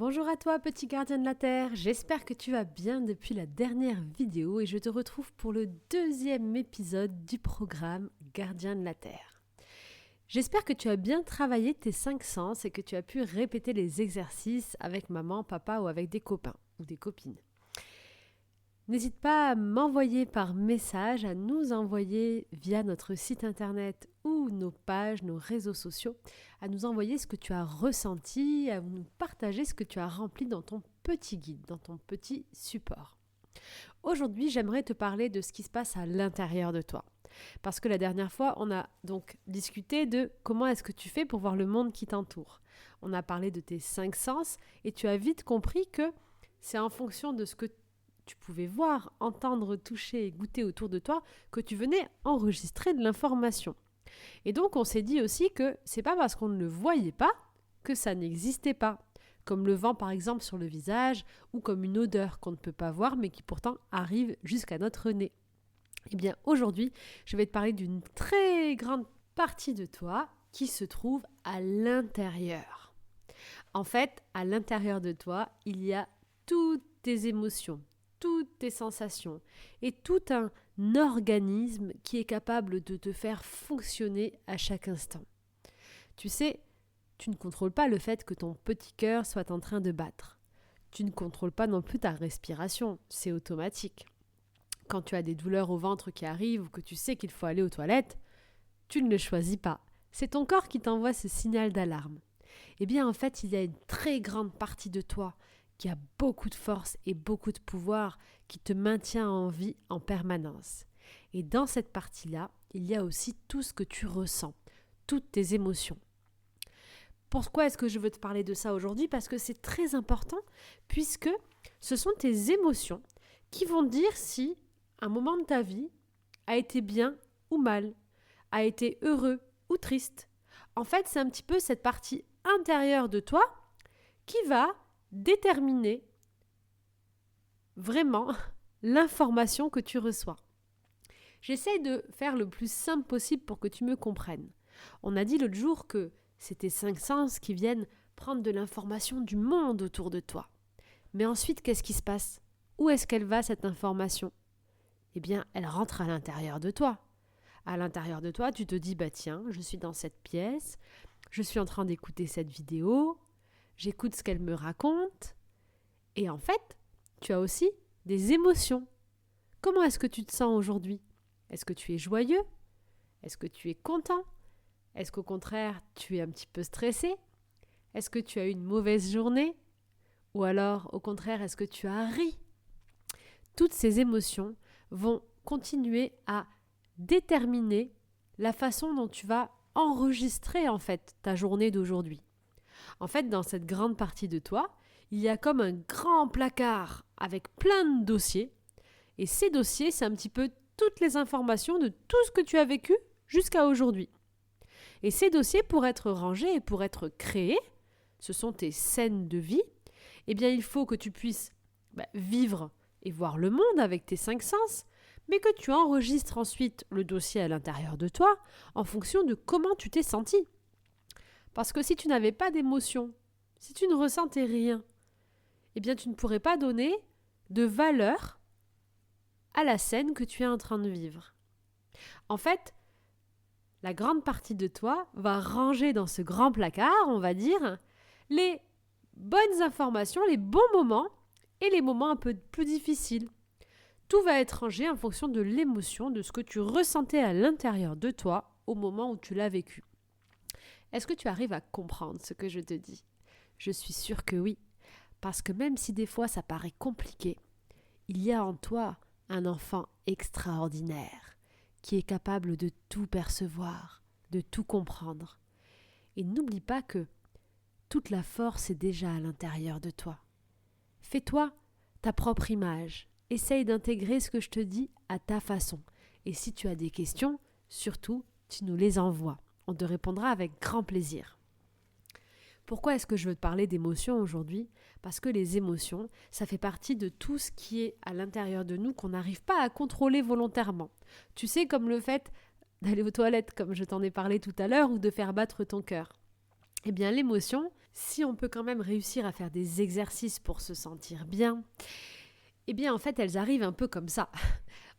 Bonjour à toi, petit gardien de la Terre. J'espère que tu vas bien depuis la dernière vidéo et je te retrouve pour le deuxième épisode du programme Gardien de la Terre. J'espère que tu as bien travaillé tes 5 sens et que tu as pu répéter les exercices avec maman, papa ou avec des copains ou des copines. N'hésite pas à m'envoyer par message, à nous envoyer via notre site internet ou nos pages, nos réseaux sociaux, à nous envoyer ce que tu as ressenti, à nous partager ce que tu as rempli dans ton petit guide, dans ton petit support. Aujourd'hui, j'aimerais te parler de ce qui se passe à l'intérieur de toi. Parce que la dernière fois, on a donc discuté de comment est-ce que tu fais pour voir le monde qui t'entoure. On a parlé de tes 5 sens et tu as vite compris que c'est en fonction de ce que tu pouvais voir, entendre, toucher et goûter autour de toi que tu venais enregistrer de l'information. Et donc on s'est dit aussi que c'est pas parce qu'on ne le voyait pas que ça n'existait pas. Comme le vent par exemple sur le visage ou comme une odeur qu'on ne peut pas voir mais qui pourtant arrive jusqu'à notre nez. Eh bien aujourd'hui, je vais te parler d'une très grande partie de toi qui se trouve à l'intérieur. En fait, à l'intérieur de toi, il y a toutes tes émotions, toutes tes sensations et tout un organisme qui est capable de te faire fonctionner à chaque instant. Tu sais, tu ne contrôles pas le fait que ton petit cœur soit en train de battre. Tu ne contrôles pas non plus ta respiration, c'est automatique. Quand tu as des douleurs au ventre qui arrivent ou que tu sais qu'il faut aller aux toilettes, tu ne le choisis pas. C'est ton corps qui t'envoie ce signal d'alarme. Eh bien en fait, il y a une très grande partie de toi qui a beaucoup de force et beaucoup de pouvoir, qui te maintient en vie en permanence. Et dans cette partie-là, il y a aussi tout ce que tu ressens, toutes tes émotions. Pourquoi est-ce que je veux te parler de ça aujourd'hui ? Parce que c'est très important, puisque ce sont tes émotions qui vont dire si un moment de ta vie a été bien ou mal, a été heureux ou triste. En fait, c'est un petit peu cette partie intérieure de toi qui va déterminer vraiment l'information que tu reçois. J'essaie de faire le plus simple possible pour que tu me comprennes. On a dit l'autre jour que c'est tes 5 sens qui viennent prendre de l'information du monde autour de toi. Mais ensuite, qu'est-ce qui se passe ? Où est-ce qu'elle va, cette information ? Eh bien, elle rentre à l'intérieur de toi. À l'intérieur de toi, tu te dis, tiens, je suis dans cette pièce, je suis en train d'écouter cette vidéo, j'écoute ce qu'elle me raconte. Et en fait, tu as aussi des émotions. Comment est-ce que tu te sens aujourd'hui ? Est-ce que tu es joyeux ? Est-ce que tu es content ? Est-ce qu'au contraire, tu es un petit peu stressé ? Est-ce que tu as eu une mauvaise journée ? Ou alors, au contraire, est-ce que tu as ri ? Toutes ces émotions vont continuer à déterminer la façon dont tu vas enregistrer en fait ta journée d'aujourd'hui. En fait, dans cette grande partie de toi, il y a comme un grand placard avec plein de dossiers. Et ces dossiers, c'est un petit peu toutes les informations de tout ce que tu as vécu jusqu'à aujourd'hui. Et ces dossiers, pour être rangés et pour être créés, ce sont tes scènes de vie, eh bien il faut que tu puisses vivre et voir le monde avec tes 5 sens, mais que tu enregistres ensuite le dossier à l'intérieur de toi en fonction de comment tu t'es senti. Parce que si tu n'avais pas d'émotion, si tu ne ressentais rien, eh bien tu ne pourrais pas donner de valeur à la scène que tu es en train de vivre. En fait, la grande partie de toi va ranger dans ce grand placard, on va dire, les bonnes informations, les bons moments et les moments un peu plus difficiles. Tout va être rangé en fonction de l'émotion, de ce que tu ressentais à l'intérieur de toi au moment où tu l'as vécu. Est-ce que tu arrives à comprendre ce que je te dis ? Je suis sûre que oui, parce que même si des fois ça paraît compliqué, il y a en toi un enfant extraordinaire qui est capable de tout percevoir, de tout comprendre. Et n'oublie pas que toute la force est déjà à l'intérieur de toi. Fais-toi ta propre image. Essaye d'intégrer ce que je te dis à ta façon. Et si tu as des questions, surtout, tu nous les envoies. On te répondra avec grand plaisir. Pourquoi est-ce que je veux te parler d'émotions aujourd'hui ? Parce que les émotions, ça fait partie de tout ce qui est à l'intérieur de nous qu'on n'arrive pas à contrôler volontairement. Tu sais, comme le fait d'aller aux toilettes, comme je t'en ai parlé tout à l'heure, ou de faire battre ton cœur. Eh bien, l'émotion, si on peut quand même réussir à faire des exercices pour se sentir bien, eh bien, en fait, elles arrivent un peu comme ça.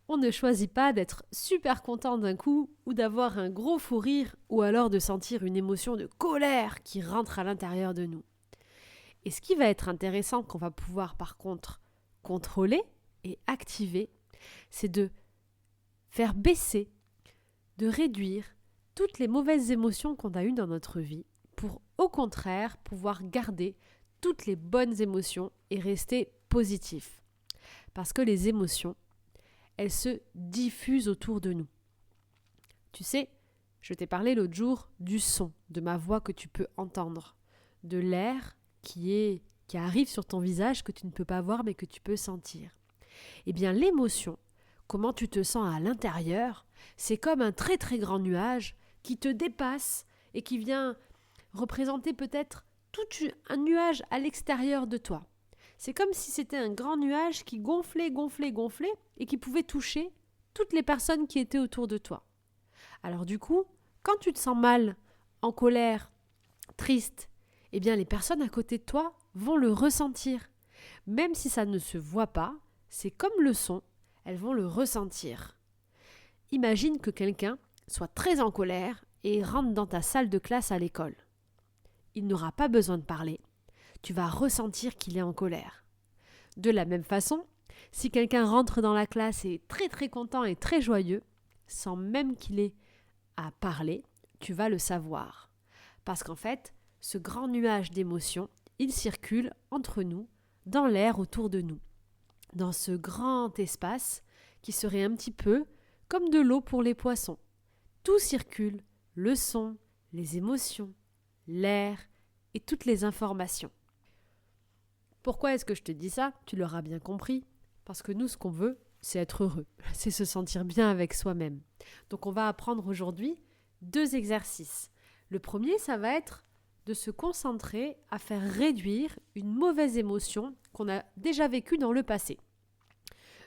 On ne choisit pas d'être super content d'un coup ou d'avoir un gros fou rire ou alors de sentir une émotion de colère qui rentre à l'intérieur de nous. Et ce qui va être intéressant qu'on va pouvoir par contre contrôler et activer, c'est de faire baisser, de réduire toutes les mauvaises émotions qu'on a eues dans notre vie pour au contraire pouvoir garder toutes les bonnes émotions et rester positif. Parce que les émotions, elles se diffusent autour de nous. Tu sais, je t'ai parlé l'autre jour du son, de ma voix que tu peux entendre, de l'air qui arrive sur ton visage que tu ne peux pas voir mais que tu peux sentir. Eh bien, l'émotion, comment tu te sens à l'intérieur, c'est comme un très très grand nuage qui te dépasse et qui vient représenter peut-être tout un nuage à l'extérieur de toi. C'est comme si c'était un grand nuage qui gonflait, gonflait, gonflait et qui pouvait toucher toutes les personnes qui étaient autour de toi. Alors du coup, quand tu te sens mal, en colère, triste, eh bien les personnes à côté de toi vont le ressentir. Même si ça ne se voit pas, c'est comme le son, elles vont le ressentir. Imagine que quelqu'un soit très en colère et rentre dans ta salle de classe à l'école. Il n'aura pas besoin de parler. Tu vas ressentir qu'il est en colère. De la même façon, si quelqu'un rentre dans la classe et est très très content et très joyeux, sans même qu'il ait à parler, tu vas le savoir. Parce qu'en fait, ce grand nuage d'émotions, il circule entre nous, dans l'air autour de nous. Dans ce grand espace qui serait un petit peu comme de l'eau pour les poissons. Tout circule, le son, les émotions, l'air et toutes les informations. Pourquoi est-ce que je te dis ça? Tu l'auras bien compris. Parce que nous, ce qu'on veut, c'est être heureux, c'est se sentir bien avec soi-même. Donc on va apprendre aujourd'hui 2 exercices. Le premier, ça va être de se concentrer à faire réduire une mauvaise émotion qu'on a déjà vécue dans le passé.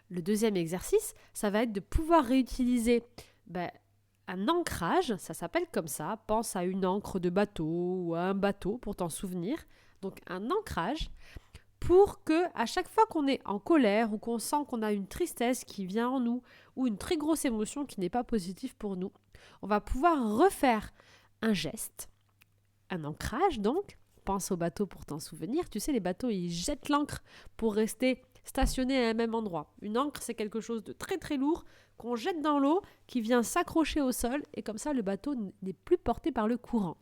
Le deuxième exercice, ça va être de pouvoir réutiliser un ancrage, ça s'appelle comme ça, pense à une ancre de bateau ou à un bateau pour t'en souvenir. Donc un ancrage pour que à chaque fois qu'on est en colère ou qu'on sent qu'on a une tristesse qui vient en nous ou une très grosse émotion qui n'est pas positive pour nous, on va pouvoir refaire un geste, un ancrage donc. Pense au bateau pour t'en souvenir. Tu sais, les bateaux, ils jettent l'ancre pour rester stationnés à un même endroit. Une ancre, c'est quelque chose de très très lourd qu'on jette dans l'eau, qui vient s'accrocher au sol et comme ça, le bateau n'est plus porté par le courant.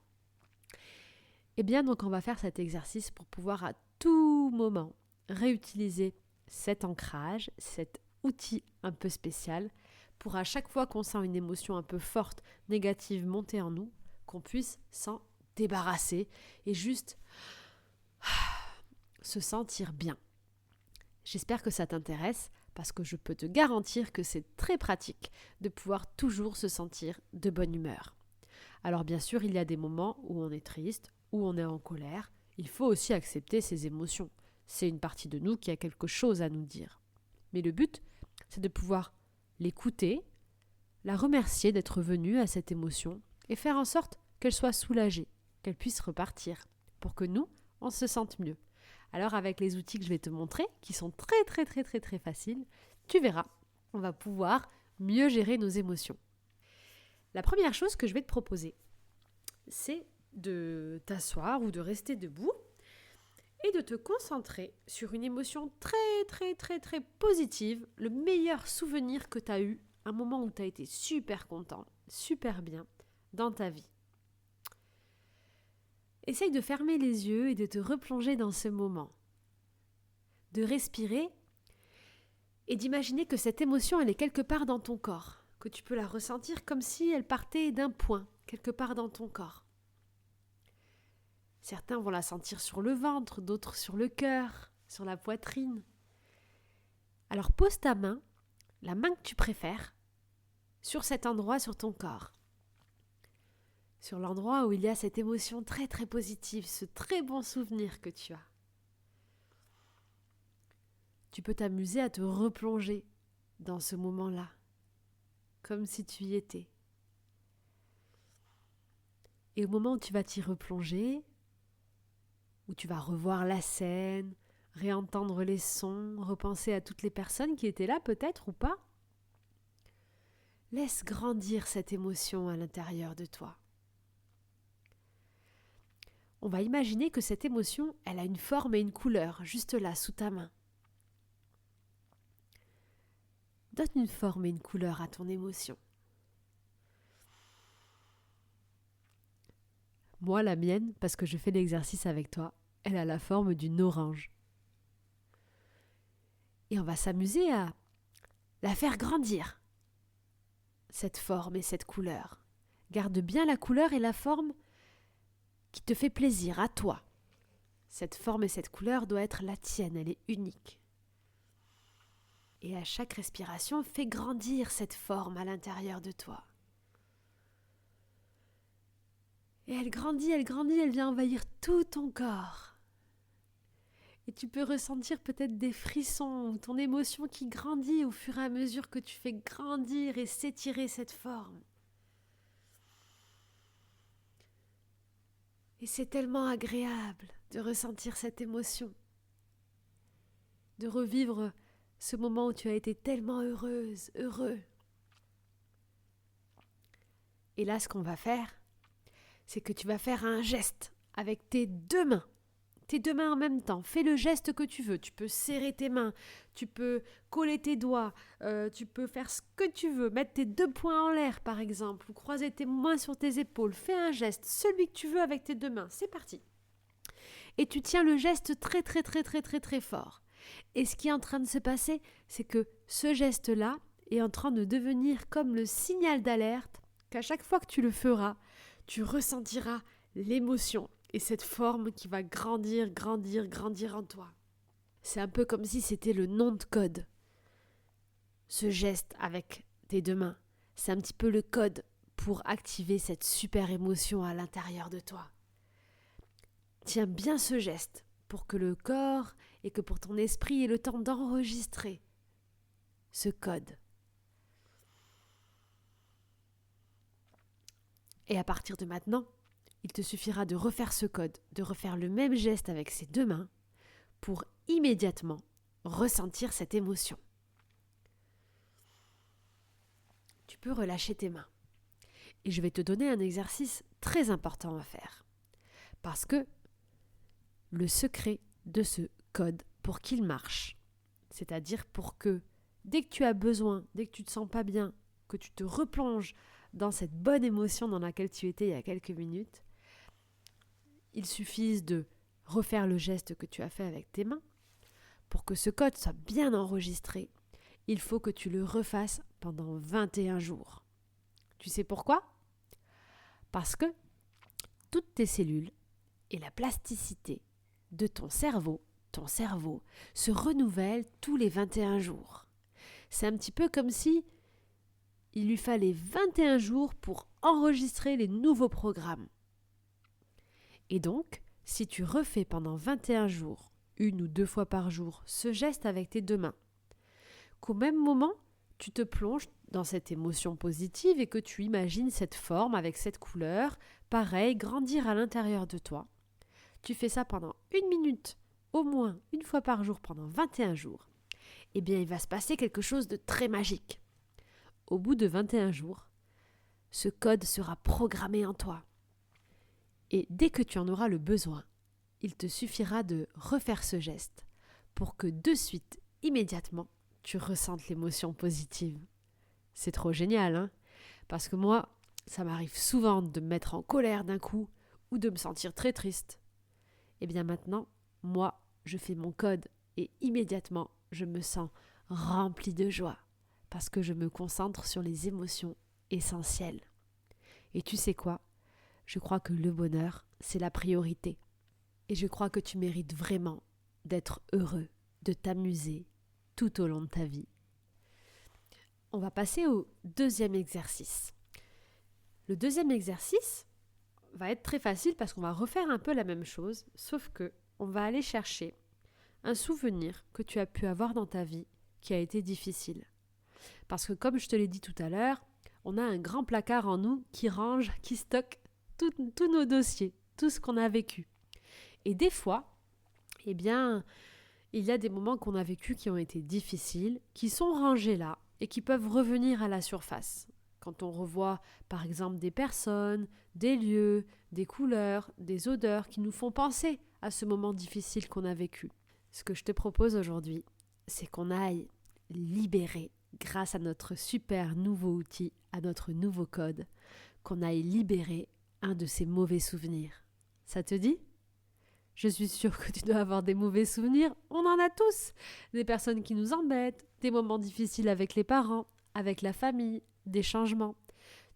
Eh bien, donc, on va faire cet exercice pour pouvoir à tout moment réutiliser cet ancrage, cet outil un peu spécial, pour à chaque fois qu'on sent une émotion un peu forte, négative monter en nous, qu'on puisse s'en débarrasser et juste se sentir bien. J'espère que ça t'intéresse parce que je peux te garantir que c'est très pratique de pouvoir toujours se sentir de bonne humeur. Alors bien sûr, il y a des moments où on est triste, où on est en colère. Il faut aussi accepter ces émotions. C'est une partie de nous qui a quelque chose à nous dire. Mais le but, c'est de pouvoir l'écouter, la remercier d'être venue à cette émotion et faire en sorte qu'elle soit soulagée, qu'elle puisse repartir, pour que nous, on se sente mieux. Alors avec les outils que je vais te montrer, qui sont très très très très très faciles, tu verras, on va pouvoir mieux gérer nos émotions. La première chose que je vais te proposer, c'est de t'asseoir ou de rester debout et de te concentrer sur une émotion très très très très positive, le meilleur souvenir que tu as eu, un moment où tu as été super content, super bien dans ta vie. Essaye de fermer les yeux et de te replonger dans ce moment, de respirer et d'imaginer que cette émotion, elle est quelque part dans ton corps, que tu peux la ressentir comme si elle partait d'un point, quelque part dans ton corps. Certains vont la sentir sur le ventre, d'autres sur le cœur, sur la poitrine. Alors pose ta main, la main que tu préfères, sur cet endroit sur ton corps. Sur l'endroit où il y a cette émotion très très positive, ce très bon souvenir que tu as. Tu peux t'amuser à te replonger dans ce moment-là, comme si tu y étais. Et au moment où tu vas t'y replonger, où tu vas revoir la scène, réentendre les sons, repenser à toutes les personnes qui étaient là peut-être ou pas, laisse grandir cette émotion à l'intérieur de toi. On va imaginer que cette émotion, elle a une forme et une couleur, juste là, sous ta main. Donne une forme et une couleur à ton émotion. Moi, la mienne, parce que je fais l'exercice avec toi, elle a la forme d'une orange. Et on va s'amuser à la faire grandir, cette forme et cette couleur. Garde bien la couleur et la forme qui te fait plaisir à toi. Cette forme et cette couleur doit être la tienne, elle est unique. Et à chaque respiration, fais grandir cette forme à l'intérieur de toi. Et elle grandit, elle vient envahir tout ton corps. Et tu peux ressentir peut-être des frissons ou ton émotion qui grandit au fur et à mesure que tu fais grandir et s'étirer cette forme. Et c'est tellement agréable de ressentir cette émotion, de revivre ce moment où tu as été tellement heureuse, heureux. Et là, ce qu'on va faire, c'est que tu vas faire un geste avec tes deux mains en même temps. Fais le geste que tu veux. Tu peux serrer tes mains, tu peux coller tes doigts, tu peux faire ce que tu veux. Mettre tes deux poings en l'air, par exemple, ou croiser tes mains sur tes épaules. Fais un geste, celui que tu veux avec tes deux mains. C'est parti. Et tu tiens le geste très, très, très, très, très, très fort. Et ce qui est en train de se passer, c'est que ce geste-là est en train de devenir comme le signal d'alerte qu'à chaque fois que tu le feras, tu ressentiras l'émotion et cette forme qui va grandir, grandir, grandir en toi. C'est un peu comme si c'était le nom de code. Ce geste avec tes deux mains, c'est un petit peu le code pour activer cette super émotion à l'intérieur de toi. Tiens bien ce geste pour que le corps et que pour ton esprit ait le temps d'enregistrer ce code. Et à partir de maintenant, il te suffira de refaire ce code, de refaire le même geste avec ses deux mains pour immédiatement ressentir cette émotion. Tu peux relâcher tes mains. Et je vais te donner un exercice très important à faire. Parce que le secret de ce code pour qu'il marche, c'est-à-dire pour que dès que tu as besoin, dès que tu ne te sens pas bien, que tu te replonges dans cette bonne émotion dans laquelle tu étais il y a quelques minutes, il suffit de refaire le geste que tu as fait avec tes mains. Pour que ce code soit bien enregistré, il faut que tu le refasses pendant 21 jours. Tu sais pourquoi ? Parce que toutes tes cellules et la plasticité de ton cerveau se renouvellent tous les 21 jours. C'est un petit peu comme si il lui fallait 21 jours pour enregistrer les nouveaux programmes. Et donc, si tu refais pendant 21 jours, une ou deux fois par jour, ce geste avec tes deux mains, qu'au même moment, tu te plonges dans cette émotion positive et que tu imagines cette forme avec cette couleur, pareil, grandir à l'intérieur de toi. Tu fais ça pendant 1 minute, au moins une fois par jour pendant 21 jours. Eh bien, il va se passer quelque chose de très magique. Au bout de 21 jours, ce code sera programmé en toi. Et dès que tu en auras le besoin, il te suffira de refaire ce geste pour que de suite, immédiatement, tu ressentes l'émotion positive. C'est trop génial, hein ? Parce que moi, ça m'arrive souvent de me mettre en colère d'un coup ou de me sentir très triste. Et bien maintenant, moi, je fais mon code et immédiatement, je me sens remplie de joie parce que je me concentre sur les émotions essentielles. Et tu sais quoi ? Je crois que le bonheur, c'est la priorité. Et je crois que tu mérites vraiment d'être heureux, de t'amuser tout au long de ta vie. On va passer au deuxième exercice. Le deuxième exercice va être très facile parce qu'on va refaire un peu la même chose, sauf que on va aller chercher un souvenir que tu as pu avoir dans ta vie qui a été difficile. Parce que comme je te l'ai dit tout à l'heure, on a un grand placard en nous qui range, qui stocke tous nos dossiers, tout ce qu'on a vécu. Et des fois, eh bien, il y a des moments qu'on a vécus qui ont été difficiles, qui sont rangés là et qui peuvent revenir à la surface. Quand on revoit par exemple des personnes, des lieux, des couleurs, des odeurs qui nous font penser à ce moment difficile qu'on a vécu. Ce que je te propose aujourd'hui, c'est qu'on aille libérer, grâce à notre super nouveau outil, à notre nouveau code, qu'on aille libérer un de ces mauvais souvenirs. Ça te dit ? Je suis sûre que tu dois avoir des mauvais souvenirs, on en a tous. Des personnes qui nous embêtent, des moments difficiles avec les parents, avec la famille, des changements.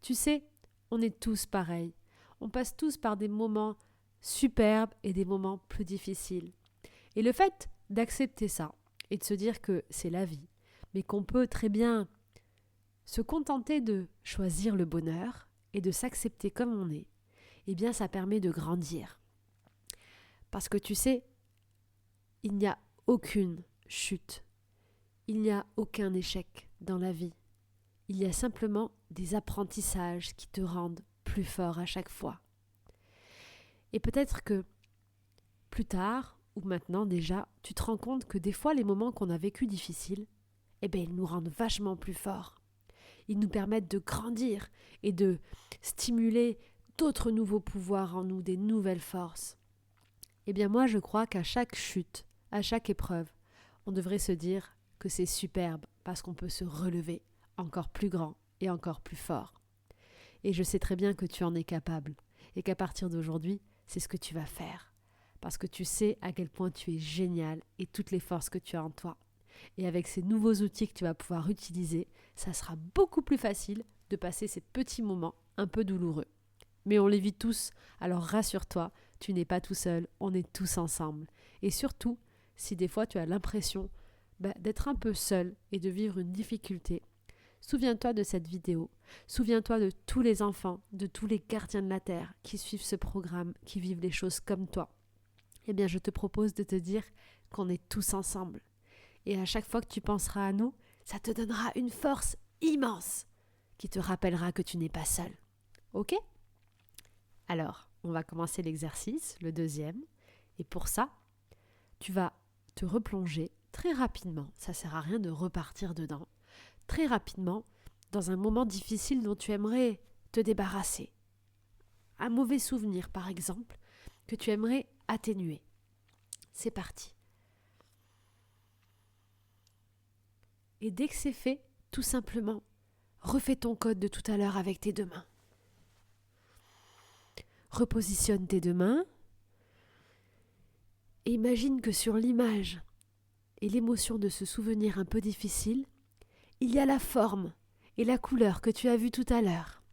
Tu sais, on est tous pareils. On passe tous par des moments superbes et des moments plus difficiles. Et le fait d'accepter ça et de se dire que c'est la vie, mais qu'on peut très bien se contenter de choisir le bonheur et de s'accepter comme on est, eh bien ça permet de grandir. Parce que tu sais, il n'y a aucune chute, il n'y a aucun échec dans la vie. Il y a simplement des apprentissages qui te rendent plus fort à chaque fois. Et peut-être que plus tard, ou maintenant déjà, tu te rends compte que des fois les moments qu'on a vécus difficiles, eh bien ils nous rendent vachement plus forts. Ils nous permettent de grandir et de stimuler d'autres nouveaux pouvoirs en nous, des nouvelles forces. Eh bien moi je crois qu'à chaque chute, à chaque épreuve, on devrait se dire que c'est superbe parce qu'on peut se relever encore plus grand et encore plus fort. Et je sais très bien que tu en es capable et qu'à partir d'aujourd'hui, c'est ce que tu vas faire. Parce que tu sais à quel point tu es génial et toutes les forces que tu as en toi. Et avec ces nouveaux outils que tu vas pouvoir utiliser, ça sera beaucoup plus facile de passer ces petits moments un peu douloureux. Mais on les vit tous, alors rassure-toi, tu n'es pas tout seul, on est tous ensemble. Et surtout, si des fois tu as l'impression d'être un peu seul et de vivre une difficulté, souviens-toi de cette vidéo, souviens-toi de tous les enfants, de tous les gardiens de la Terre qui suivent ce programme, qui vivent les choses comme toi. Eh bien, je te propose de te dire qu'on est tous ensemble. Et à chaque fois que tu penseras à nous, ça te donnera une force immense qui te rappellera que tu n'es pas seul. Ok ? Alors, on va commencer l'exercice, le deuxième. Et pour ça, tu vas te replonger très rapidement. Ça ne sert à rien de repartir dedans. Très rapidement, dans un moment difficile dont tu aimerais te débarrasser. Un mauvais souvenir, par exemple, que tu aimerais atténuer. C'est parti. Et dès que c'est fait, tout simplement, refais ton code de tout à l'heure avec tes deux mains. Repositionne tes deux mains et imagine que sur l'image et l'émotion de ce souvenir un peu difficile, il y a la forme et la couleur que tu as vue tout à l'heure,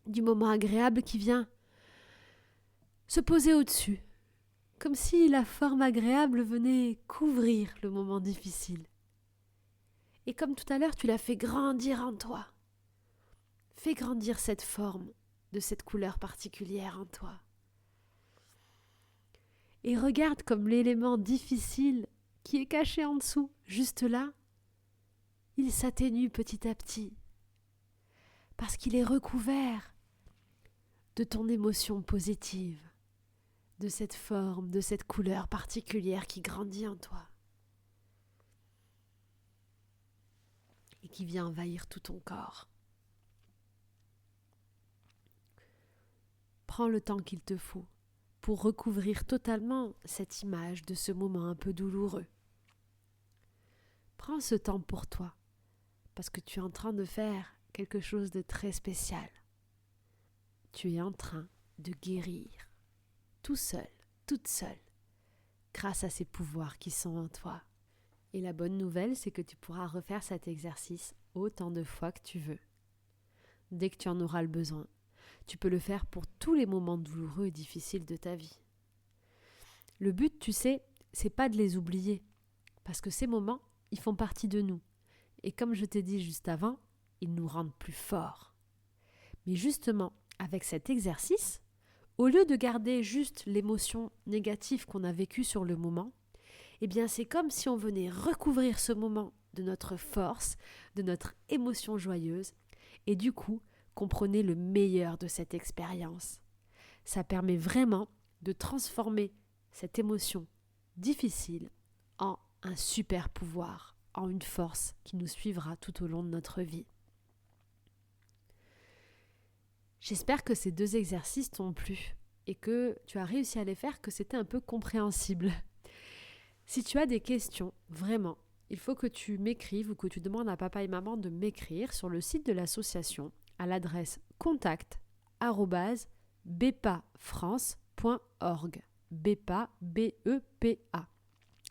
du moment agréable qui vient se poser au-dessus, comme si la forme agréable venait couvrir le moment difficile. Et comme tout à l'heure, tu l'as fait grandir en toi. Fais grandir cette forme de cette couleur particulière en toi. Et regarde comme l'élément difficile qui est caché en dessous, juste là, il s'atténue petit à petit, parce qu'il est recouvert de ton émotion positive, de cette forme, de cette couleur particulière qui grandit en toi et qui vient envahir tout ton corps. Prends le temps qu'il te faut pour recouvrir totalement cette image de ce moment un peu douloureux. Prends ce temps pour toi, parce que tu es en train de faire quelque chose de très spécial. Tu es en train de guérir, tout seul, toute seule, grâce à ces pouvoirs qui sont en toi. Et la bonne nouvelle, c'est que tu pourras refaire cet exercice autant de fois que tu veux. Dès que tu en auras le besoin, tu peux le faire pour tous les moments douloureux et difficiles de ta vie. Le but, tu sais, c'est pas de les oublier, parce que ces moments, ils font partie de nous. Et comme je t'ai dit juste avant, ils nous rendent plus forts. Mais justement, avec cet exercice, au lieu de garder juste l'émotion négative qu'on a vécue sur le moment, eh bien c'est comme si on venait recouvrir ce moment de notre force, de notre émotion joyeuse, et du coup, qu'on prenait le meilleur de cette expérience. ça permet vraiment de transformer cette émotion difficile en un super pouvoir, en une force qui nous suivra tout au long de notre vie. J'espère que ces 2 exercices t'ont plu et que tu as réussi à les faire, que c'était un peu compréhensible. Si tu as des questions, vraiment, il faut que tu m'écrives ou que tu demandes à papa et maman de m'écrire sur le site de l'association à l'adresse contact@bepafrance.org. Bepa, B-E-P-A,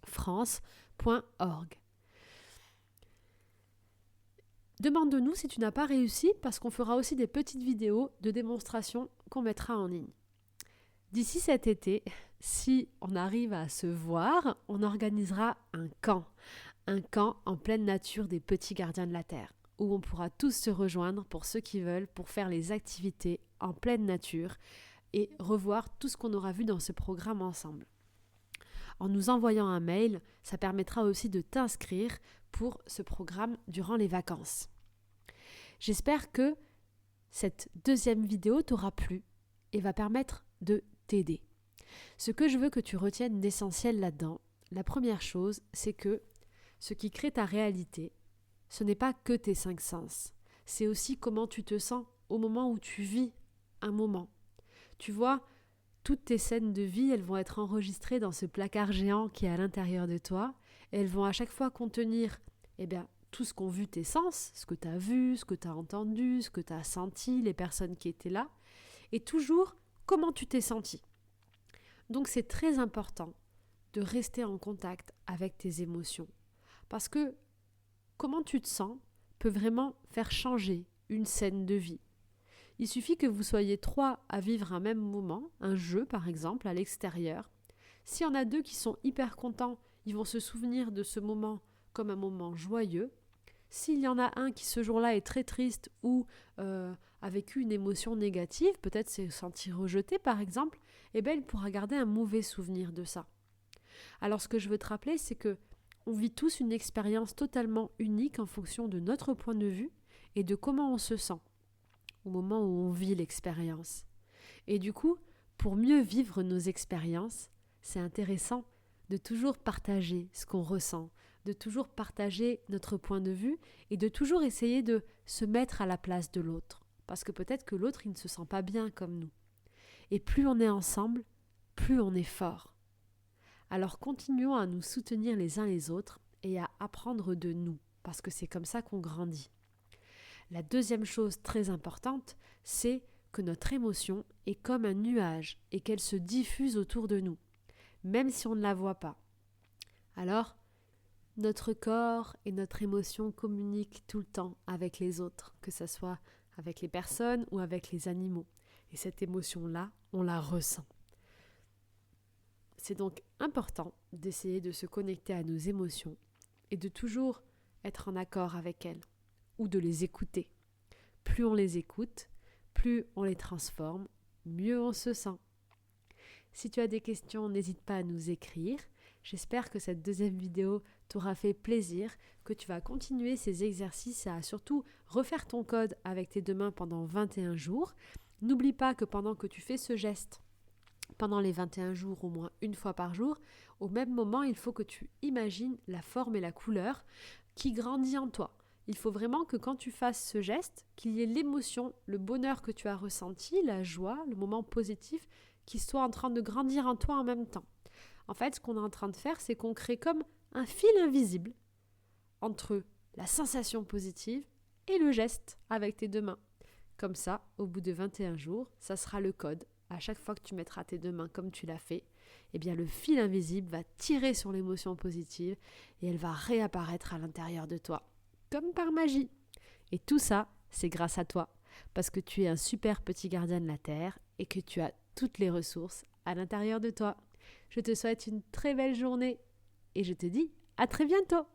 france.org. Demande-nous si tu n'as pas réussi parce qu'on fera aussi des petites vidéos de démonstration qu'on mettra en ligne. D'ici cet été, si on arrive à se voir, on organisera un camp en pleine nature des petits gardiens de la Terre, où on pourra tous se rejoindre pour ceux qui veulent, pour faire les activités en pleine nature et revoir tout ce qu'on aura vu dans ce programme ensemble. En nous envoyant un mail, ça permettra aussi de t'inscrire pour ce programme durant les vacances. J'espère que cette 2e vidéo t'aura plu et va permettre de t'aider. Ce que je veux que tu retiennes d'essentiel là-dedans, la première chose, c'est que ce qui crée ta réalité, ce n'est pas que tes 5 sens. C'est aussi comment tu te sens au moment où tu vis un moment. Tu vois, toutes tes scènes de vie, elles vont être enregistrées dans ce placard géant qui est à l'intérieur de toi. Et elles vont à chaque fois contenir tout ce qu'ont vu tes sens, ce que tu as vu, ce que tu as entendu, ce que tu as senti, les personnes qui étaient là. Et toujours, comment tu t'es senti. Donc c'est très important de rester en contact avec tes émotions. Parce que comment tu te sens peut vraiment faire changer une scène de vie. Il suffit que vous soyez 3 à vivre un même moment, un jeu par exemple, à l'extérieur. S'il y en a 2 qui sont hyper contents, ils vont se souvenir de ce moment comme un moment joyeux. S'il y en a un qui ce jour-là est très triste ou a vécu une émotion négative, peut-être s'est senti rejeté par exemple, il pourra garder un mauvais souvenir de ça. Alors ce que je veux te rappeler, c'est que on vit tous une expérience totalement unique en fonction de notre point de vue et de comment on se sent au moment où on vit l'expérience. Et du coup, pour mieux vivre nos expériences, c'est intéressant de toujours partager ce qu'on ressent, de toujours partager notre point de vue et de toujours essayer de se mettre à la place de l'autre. Parce que peut-être que l'autre, il ne se sent pas bien comme nous. Et plus on est ensemble, plus on est fort. Alors continuons à nous soutenir les uns les autres et à apprendre de nous, parce que c'est comme ça qu'on grandit. La 2e chose très importante, c'est que notre émotion est comme un nuage et qu'elle se diffuse autour de nous, même si on ne la voit pas. Alors, notre corps et notre émotion communiquent tout le temps avec les autres, que ce soit avec les personnes ou avec les animaux. Et cette émotion-là, on la ressent. C'est donc important d'essayer de se connecter à nos émotions et de toujours être en accord avec elles ou de les écouter. Plus on les écoute, plus on les transforme, mieux on se sent. Si tu as des questions, n'hésite pas à nous écrire. J'espère que cette 2e vidéo t'aura fait plaisir, que tu vas continuer ces exercices à surtout refaire ton code avec tes 2 mains pendant 21 jours. N'oublie pas que pendant que tu fais ce geste, pendant les 21 jours, au moins une fois par jour, au même moment, il faut que tu imagines la forme et la couleur qui grandit en toi. Il faut vraiment que quand tu fasses ce geste, qu'il y ait l'émotion, le bonheur que tu as ressenti, la joie, le moment positif, qui soit en train de grandir en toi en même temps. En fait, ce qu'on est en train de faire, c'est qu'on crée comme un fil invisible entre la sensation positive et le geste avec tes 2 mains. Comme ça, au bout de 21 jours, ça sera le code. À chaque fois que tu mettras tes 2 mains comme tu l'as fait, le fil invisible va tirer sur l'émotion positive et elle va réapparaître à l'intérieur de toi, comme par magie. Et tout ça, c'est grâce à toi, parce que tu es un super petit gardien de la Terre et que tu as toutes les ressources à l'intérieur de toi. Je te souhaite une très belle journée et je te dis à très bientôt.